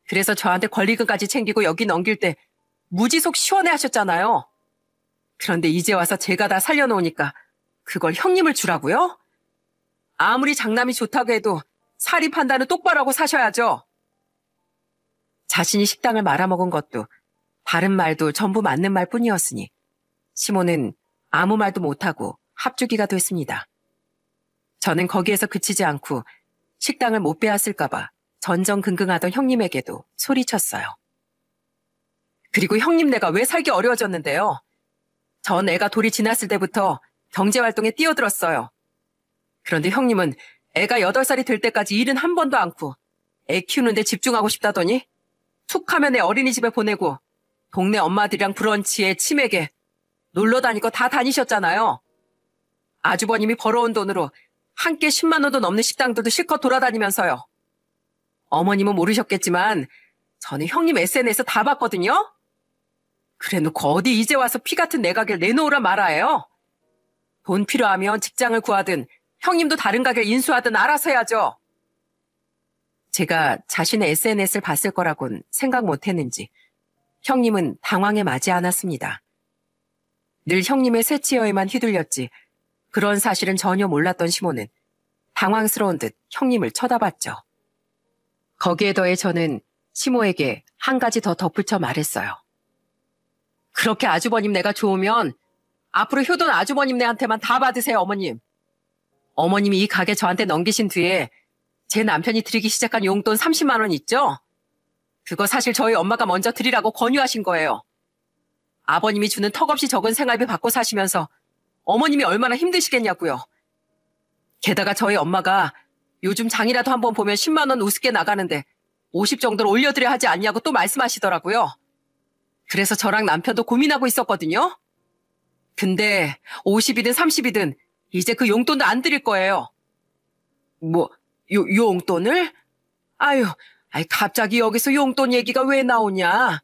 그래서 저한테 권리금까지 챙기고 여기 넘길 때 무지속 시원해 하셨잖아요. 그런데 이제 와서 제가 다 살려놓으니까 그걸 형님을 주라고요? 아무리 장남이 좋다고 해도 사리 판단은 똑바로 하고 사셔야죠. 자신이 식당을 말아먹은 것도 바른 말도 전부 맞는 말뿐이었으니 시모는 아무 말도 못하고 합주기가 됐습니다. 저는 거기에서 그치지 않고 식당을 못 빼앗을까봐 전전긍긍하던 형님에게도 소리쳤어요. 그리고 형님 내가 왜 살기 어려워졌는데요. 전 애가 돌이 지났을 때부터 경제활동에 뛰어들었어요. 그런데 형님은 애가 8살이 될 때까지 일은 한 번도 않고 애 키우는데 집중하고 싶다더니 툭 하면 애 어린이집에 보내고 동네 엄마들이랑 브런치에 치맥에 놀러 다니고 다 다니셨잖아요. 아주버님이 벌어온 돈으로 한 끼 10만 원도 넘는 식당들도 실컷 돌아다니면서요. 어머님은 모르셨겠지만 저는 형님 SNS 다 봤거든요. 그래놓고 어디 이제 와서 피 같은 내 가게를 내놓으라 말아요. 돈 필요하면 직장을 구하든 형님도 다른 가게를 인수하든 알아서 해야죠. 제가 자신의 SNS를 봤을 거라곤 생각 못했는지 형님은 당황에 맞지 않았습니다. 늘 형님의 새치어에만 휘둘렸지 그런 사실은 전혀 몰랐던 시모는 당황스러운 듯 형님을 쳐다봤죠. 거기에 더해 저는 시모에게 한 가지 더 덧붙여 말했어요. 그렇게 아주버님 내가 좋으면 앞으로 효돈 아주버님네한테만 다 받으세요, 어머님. 어머님이 이 가게 저한테 넘기신 뒤에 제 남편이 드리기 시작한 용돈 30만 원 있죠? 그거 사실 저희 엄마가 먼저 드리라고 권유하신 거예요. 아버님이 주는 턱없이 적은 생활비 받고 사시면서 어머님이 얼마나 힘드시겠냐고요. 게다가 저희 엄마가 요즘 장이라도 한번 보면 10만 원 우습게 나가는데 50 정도로 올려드려야 하지 않냐고 또 말씀하시더라고요. 그래서 저랑 남편도 고민하고 있었거든요. 근데 50이든 30이든 이제 그 용돈도 안 드릴 거예요. 뭐, 용돈을? 아유, 갑자기 여기서 용돈 얘기가 왜 나오냐?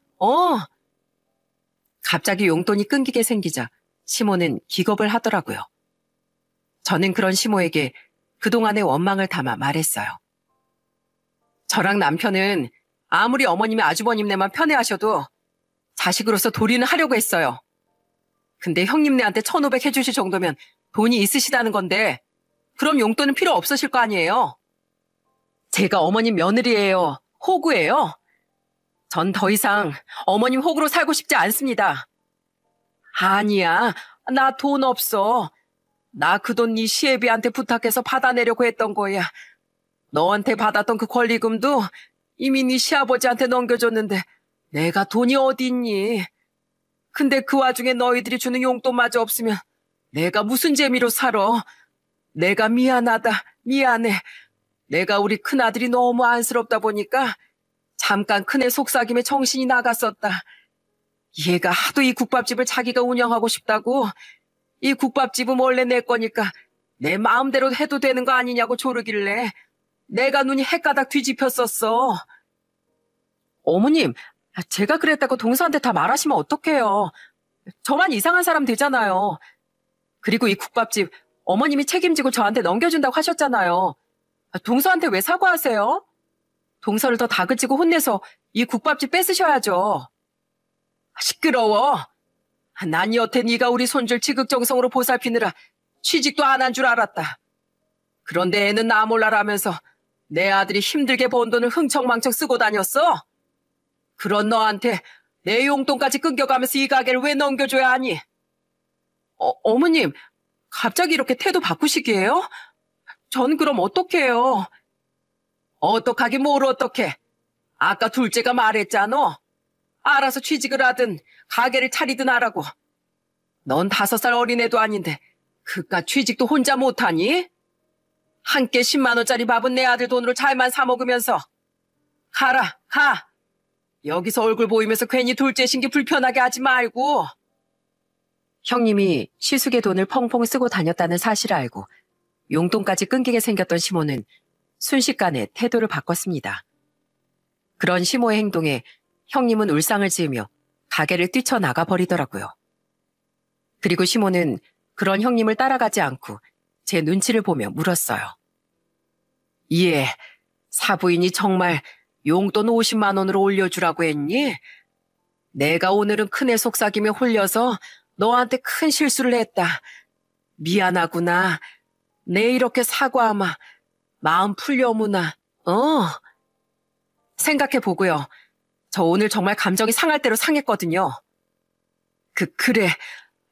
갑자기 용돈이 끊기게 생기자 시모는 기겁을 하더라고요. 저는 그런 시모에게 그동안의 원망을 담아 말했어요. 저랑 남편은 아무리 어머님이 아주버님네만 편애하셔도 자식으로서 도리는 하려고 했어요. 근데 형님네한테 1,500 해주실 정도면 돈이 있으시다는 건데 그럼 용돈은 필요 없으실 거 아니에요? 제가 어머님 며느리예요. 호구예요. 전 더 이상 어머님 호구로 살고 싶지 않습니다. 아니야, 나 돈 없어. 나 그 돈 네 시애비한테 부탁해서 받아내려고 했던 거야. 너한테 받았던 그 권리금도 이미 네 시아버지한테 넘겨줬는데 내가 돈이 어디 있니? 근데 그 와중에 너희들이 주는 용돈마저 없으면 내가 무슨 재미로 살아? 내가 미안하다, 미안해. 내가 우리 큰아들이 너무 안쓰럽다 보니까 잠깐 큰애 속삭임에 정신이 나갔었다. 얘가 하도 이 국밥집을 자기가 운영하고 싶다고 이 국밥집은 원래 내 거니까 내 마음대로 해도 되는 거 아니냐고 조르길래 내가 눈이 헷가닥 뒤집혔었어. 어머님, 제가 그랬다고 동서한테 다 말하시면 어떡해요. 저만 이상한 사람 되잖아요. 그리고 이 국밥집 어머님이 책임지고 저한테 넘겨준다고 하셨잖아요. 동서한테 왜 사과하세요? 동서를 더 다그치고 혼내서 이 국밥집 뺏으셔야죠. 시끄러워. 난 여태 네가 우리 손주를 지극정성으로 보살피느라 취직도 안 한 줄 알았다. 그런데 애는 나 몰라라면서 내 아들이 힘들게 번 돈을 흥청망청 쓰고 다녔어? 그런 너한테 내 용돈까지 끊겨가면서 이 가게를 왜 넘겨줘야 하니? 어머님, 갑자기 이렇게 태도 바꾸시기에요? 전 그럼 어떡해요? 어떡하긴 뭘 어떡해. 아까 둘째가 말했잖아. 알아서 취직을 하든 가게를 차리든 하라고. 넌 5살 어린애도 아닌데 그깟 취직도 혼자 못하니? 한 끼 10만 원짜리 밥은 내 아들 돈으로 잘만 사 먹으면서. 가라, 가. 여기서 얼굴 보이면서 괜히 둘째 신기 불편하게 하지 말고. 형님이 시숙의 돈을 펑펑 쓰고 다녔다는 사실을 알고 용돈까지 끊기게 생겼던 시모는 순식간에 태도를 바꿨습니다. 그런 시모의 행동에 형님은 울상을 지으며 가게를 뛰쳐나가 버리더라고요. 그리고 시모는 그런 형님을 따라가지 않고 제 눈치를 보며 물었어요. 예, 사부인이 정말 용돈 50만 원으로 올려주라고 했니? 내가 오늘은 큰애 속삭임에 홀려서 너한테 큰 실수를 했다. 미안하구나. 내 이렇게 사과하마. 마음 풀려무나. 생각해보고요. 저 오늘 정말 감정이 상할 대로 상했거든요. 그래.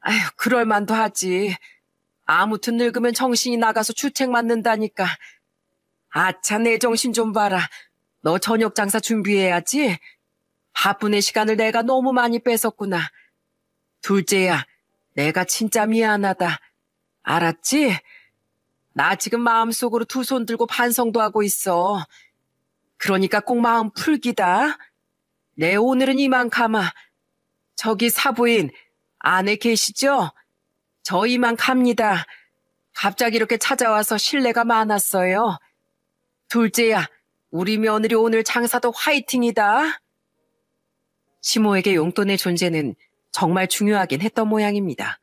아휴, 그럴 만도 하지. 아무튼 늙으면 정신이 나가서 주책 맞는다니까. 아차, 내 정신 좀 봐라. 너 저녁 장사 준비해야지. 바쁜 애 시간을 내가 너무 많이 뺏었구나. 둘째야, 내가 진짜 미안하다. 알았지? 나 지금 마음속으로 두 손 들고 반성도 하고 있어. 그러니까 꼭 마음 풀기다. 내 오늘은 이만 가마. 저기 사부인, 안에 계시죠? 저 이만 갑니다. 갑자기 이렇게 찾아와서 실례가 많았어요. 둘째야, 우리 며느리 오늘 장사도 화이팅이다. 시모에게 용돈의 존재는 정말 중요하긴 했던 모양입니다.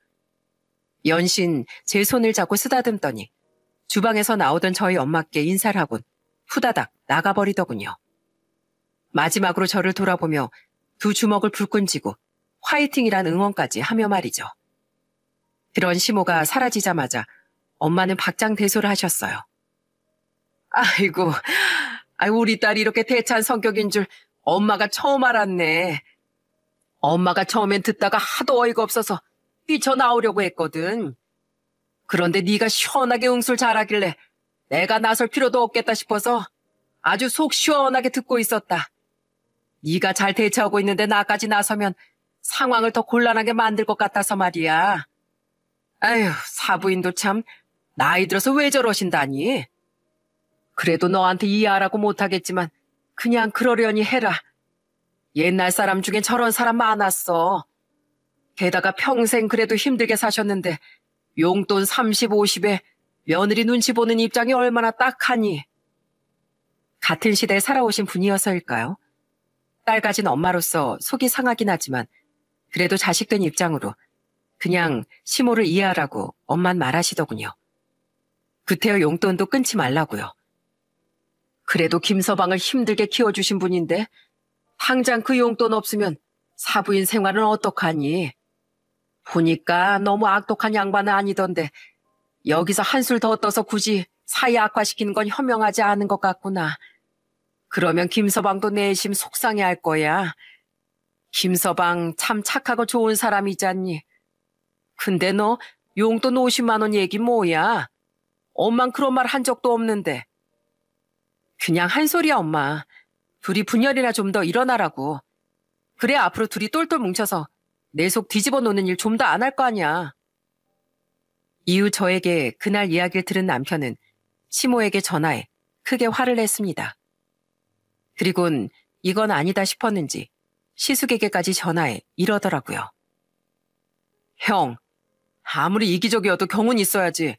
연신 제 손을 잡고 쓰다듬더니 주방에서 나오던 저희 엄마께 인사를 하곤 후다닥 나가버리더군요. 마지막으로 저를 돌아보며 두 주먹을 불끈 쥐고 화이팅이란 응원까지 하며 말이죠. 그런 시모가 사라지자마자 엄마는 박장대소를 하셨어요. 아이고, 우리 딸이 이렇게 대찬 성격인 줄 엄마가 처음 알았네. 엄마가 처음엔 듣다가 하도 어이가 없어서 뛰쳐나오려고 했거든. 그런데 네가 시원하게 응술 잘하길래 내가 나설 필요도 없겠다 싶어서 아주 속 시원하게 듣고 있었다. 네가 잘 대처하고 있는데 나까지 나서면 상황을 더 곤란하게 만들 것 같아서 말이야. 아휴, 사부인도 참 나이 들어서 왜 저러신다니. 그래도 너한테 이해하라고 못하겠지만 그냥 그러려니 해라. 옛날 사람 중엔 저런 사람 많았어. 게다가 평생 그래도 힘들게 사셨는데 용돈 30, 50에 며느리 눈치 보는 입장이 얼마나 딱하니. 같은 시대에 살아오신 분이어서일까요? 딸 가진 엄마로서 속이 상하긴 하지만 그래도 자식된 입장으로 그냥 시모를 이해하라고 엄만 말하시더군요. 구태여 용돈도 끊지 말라고요. 그래도 김서방을 힘들게 키워주신 분인데 당장 그 용돈 없으면 사부인 생활은 어떡하니? 보니까 너무 악독한 양반은 아니던데 여기서 한술 더 떠서 굳이 사이 악화시키는 건 현명하지 않은 것 같구나. 그러면 김서방도 내심 속상해할 거야. 김서방 참 착하고 좋은 사람이잖니. 근데 너 용돈 50만 원 얘기 뭐야? 엄만 그런 말 한 적도 없는데. 그냥 한 소리야, 엄마. 둘이 분열이나 좀 더 일어나라고. 그래 앞으로 둘이 똘똘 뭉쳐서 내 속 뒤집어 놓는 일 좀 더 안 할 거 아니야. 이후 저에게 그날 이야기를 들은 남편은 시모에게 전화해 크게 화를 냈습니다. 그리곤 이건 아니다 싶었는지 시숙에게까지 전화해 이러더라고요. 형, 아무리 이기적이어도 경훈이 있어야지.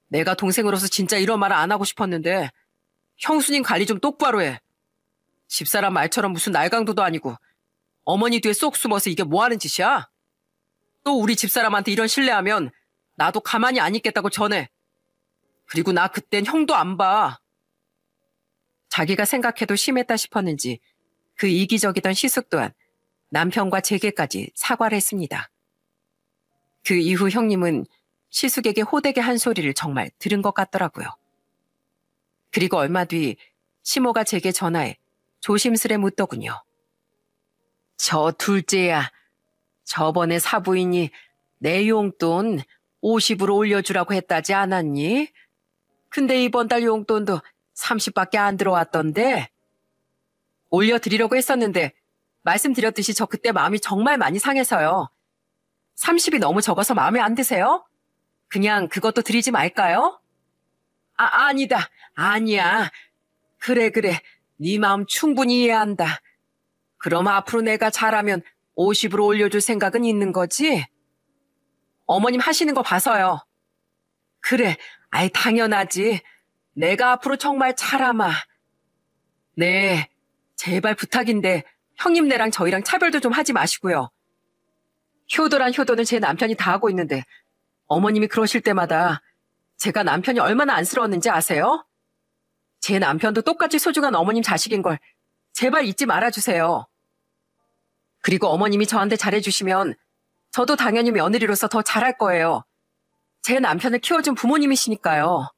내가 동생으로서 진짜 이런 말 안 하고 싶었는데 형수님 관리 좀 똑바로 해. 집사람 말처럼 무슨 날강도도 아니고 어머니 뒤에 쏙 숨어서 이게 뭐 하는 짓이야? 또 우리 집사람한테 이런 신뢰하면 나도 가만히 안 있겠다고 전해. 그리고 나 그땐 형도 안 봐. 자기가 생각해도 심했다 싶었는지 그 이기적이던 시숙 또한 남편과 제게까지 사과를 했습니다. 그 이후 형님은 시숙에게 호되게 한 소리를 정말 들은 것 같더라고요. 그리고 얼마 뒤 시모가 제게 전화해 조심스레 묻더군요. 저 둘째야, 저번에 사부인이 내 용돈 50으로 올려주라고 했다지 않았니? 근데 이번 달 용돈도 30밖에 안 들어왔던데? 올려드리려고 했었는데 말씀드렸듯이 저 그때 마음이 정말 많이 상해서요. 30이 너무 적어서 마음에 안 드세요? 그냥 그것도 드리지 말까요? 아니다. 아니야. 그래. 네 마음 충분히 이해한다. 그럼 앞으로 내가 잘하면 50으로 올려줄 생각은 있는 거지? 어머님 하시는 거 봐서요. 그래, 당연하지. 내가 앞으로 정말 잘하마. 네, 제발 부탁인데 형님네랑 저희랑 차별도 좀 하지 마시고요. 효도란 효도는 제 남편이 다 하고 있는데 어머님이 그러실 때마다 제가 남편이 얼마나 안쓰러웠는지 아세요? 제 남편도 똑같이 소중한 어머님 자식인 걸 제발 잊지 말아주세요. 그리고 어머님이 저한테 잘해주시면 저도 당연히 며느리로서 더 잘할 거예요. 제 남편을 키워준 부모님이시니까요.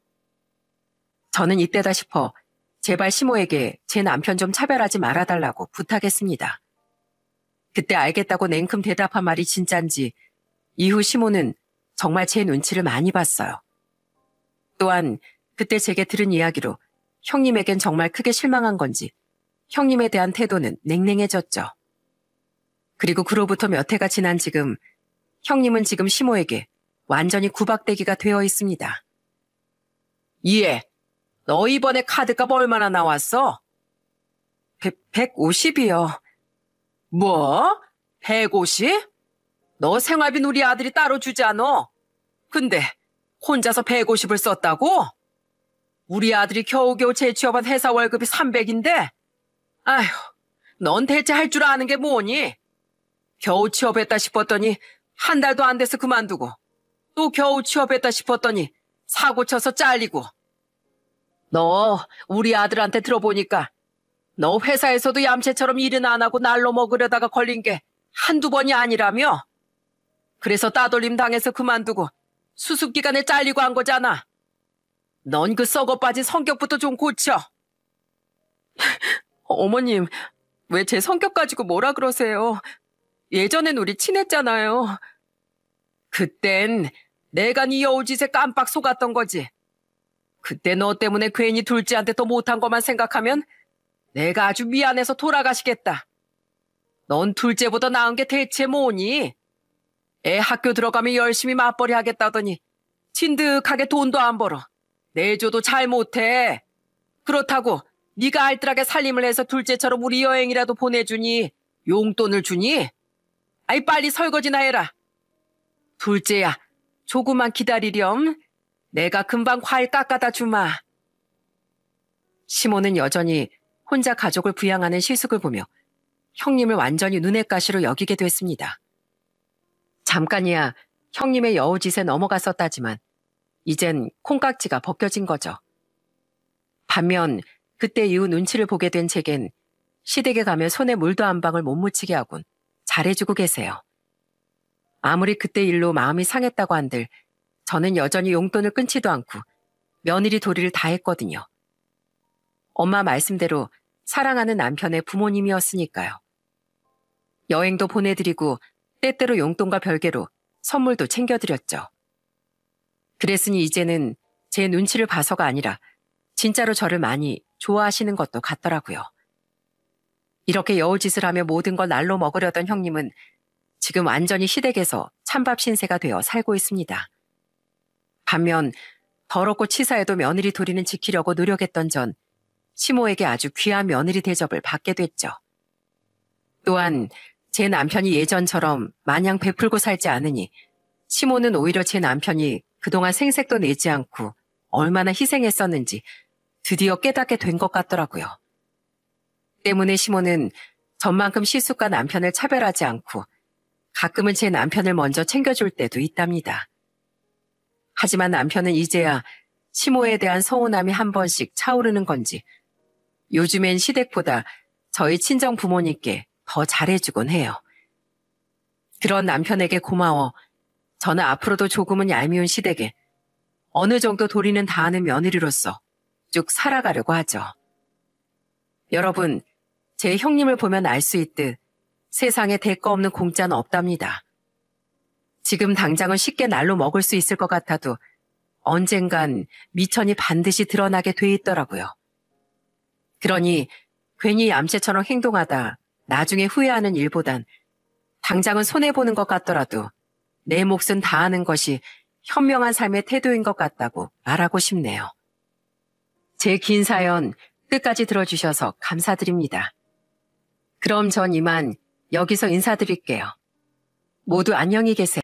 저는 이때다 싶어 제발 시모에게 제 남편 좀 차별하지 말아달라고 부탁했습니다. 그때 알겠다고 냉큼 대답한 말이 진짠지 이후 시모는 정말 제 눈치를 많이 봤어요. 또한 그때 제게 들은 이야기로 형님에겐 정말 크게 실망한 건지 형님에 대한 태도는 냉랭해졌죠. 그리고 그로부터 몇 해가 지난 지금 형님은 지금 시모에게 완전히 구박대기가 되어 있습니다. 이해, 너 이번에 카드값 얼마나 나왔어? 150이요. 뭐? 150? 너 생활비 우리 아들이 따로 주지 않어? 근데 혼자서 150을 썼다고? 우리 아들이 겨우겨우 재취업한 회사 월급이 300인데? 아휴, 넌 대체 할 줄 아는 게 뭐니? 겨우 취업했다 싶었더니 한 달도 안 돼서 그만두고 또 겨우 취업했다 싶었더니 사고 쳐서 잘리고. 너 우리 아들한테 들어보니까 너 회사에서도 얌체처럼 일은 안 하고 날로 먹으려다가 걸린 게 한두 번이 아니라며? 그래서 따돌림 당해서 그만두고 수습기간에 잘리고 한 거잖아. 넌 그 썩어 빠진 성격부터 좀 고쳐. 어머님, 왜 제 성격 가지고 뭐라 그러세요? 예전엔 우리 친했잖아요. 그땐 내가 네 여우짓에 깜빡 속았던 거지. 그때 너 때문에 괜히 둘째한테 더 못한 것만 생각하면 내가 아주 미안해서 돌아가시겠다. 넌 둘째보다 나은 게 대체 뭐니? 애 학교 들어가면 열심히 맞벌이 하겠다더니 진득하게 돈도 안 벌어. 내줘도 잘 못해. 그렇다고 네가 알뜰하게 살림을 해서 둘째처럼 우리 여행이라도 보내주니 용돈을 주니? 아이 빨리 설거지나 해라. 둘째야, 조금만 기다리렴. 내가 금방 과일 깎아다 주마. 시모는 여전히 혼자 가족을 부양하는 시숙을 보며 형님을 완전히 눈엣 가시로 여기게 됐습니다. 잠깐이야 형님의 여우짓에 넘어갔었다지만 이젠 콩깍지가 벗겨진 거죠. 반면 그때 이후 눈치를 보게 된 제겐 시댁에 가면 손에 물도 한 방울 못 묻히게 하곤 잘해주고 계세요. 아무리 그때 일로 마음이 상했다고 한들 저는 여전히 용돈을 끊지도 않고 며느리 도리를 다 했거든요. 엄마 말씀대로 사랑하는 남편의 부모님이었으니까요. 여행도 보내드리고 때때로 용돈과 별개로 선물도 챙겨드렸죠. 그랬으니 이제는 제 눈치를 봐서가 아니라 진짜로 저를 많이 좋아하시는 것도 같더라고요. 이렇게 여우짓을 하며 모든 걸 날로 먹으려던 형님은 지금 완전히 시댁에서 찬밥 신세가 되어 살고 있습니다. 반면 더럽고 치사해도 며느리 도리는 지키려고 노력했던 전 시모에게 아주 귀한 며느리 대접을 받게 됐죠. 또한 제 남편이 예전처럼 마냥 베풀고 살지 않으니 시모는 오히려 제 남편이 그동안 생색도 내지 않고 얼마나 희생했었는지 드디어 깨닫게 된 것 같더라고요. 때문에 시모는 전만큼 시숙과 남편을 차별하지 않고 가끔은 제 남편을 먼저 챙겨줄 때도 있답니다. 하지만 남편은 이제야 시모에 대한 서운함이 한 번씩 차오르는 건지 요즘엔 시댁보다 저희 친정 부모님께 더 잘해주곤 해요. 그런 남편에게 고마워 저는 앞으로도 조금은 얄미운 시댁에 어느 정도 도리는 다하는 며느리로서 쭉 살아가려고 하죠. 여러분, 제 형님을 보면 알 수 있듯 세상에 대가 없는 공짜는 없답니다. 지금 당장은 쉽게 날로 먹을 수 있을 것 같아도 언젠간 미천이 반드시 드러나게 돼 있더라고요. 그러니 괜히 얌체처럼 행동하다 나중에 후회하는 일보단 당장은 손해보는 것 같더라도 내 몫은 다하는 것이 현명한 삶의 태도인 것 같다고 말하고 싶네요. 제 긴 사연 끝까지 들어주셔서 감사드립니다. 그럼 전 이만 여기서 인사드릴게요. 모두 안녕히 계세요.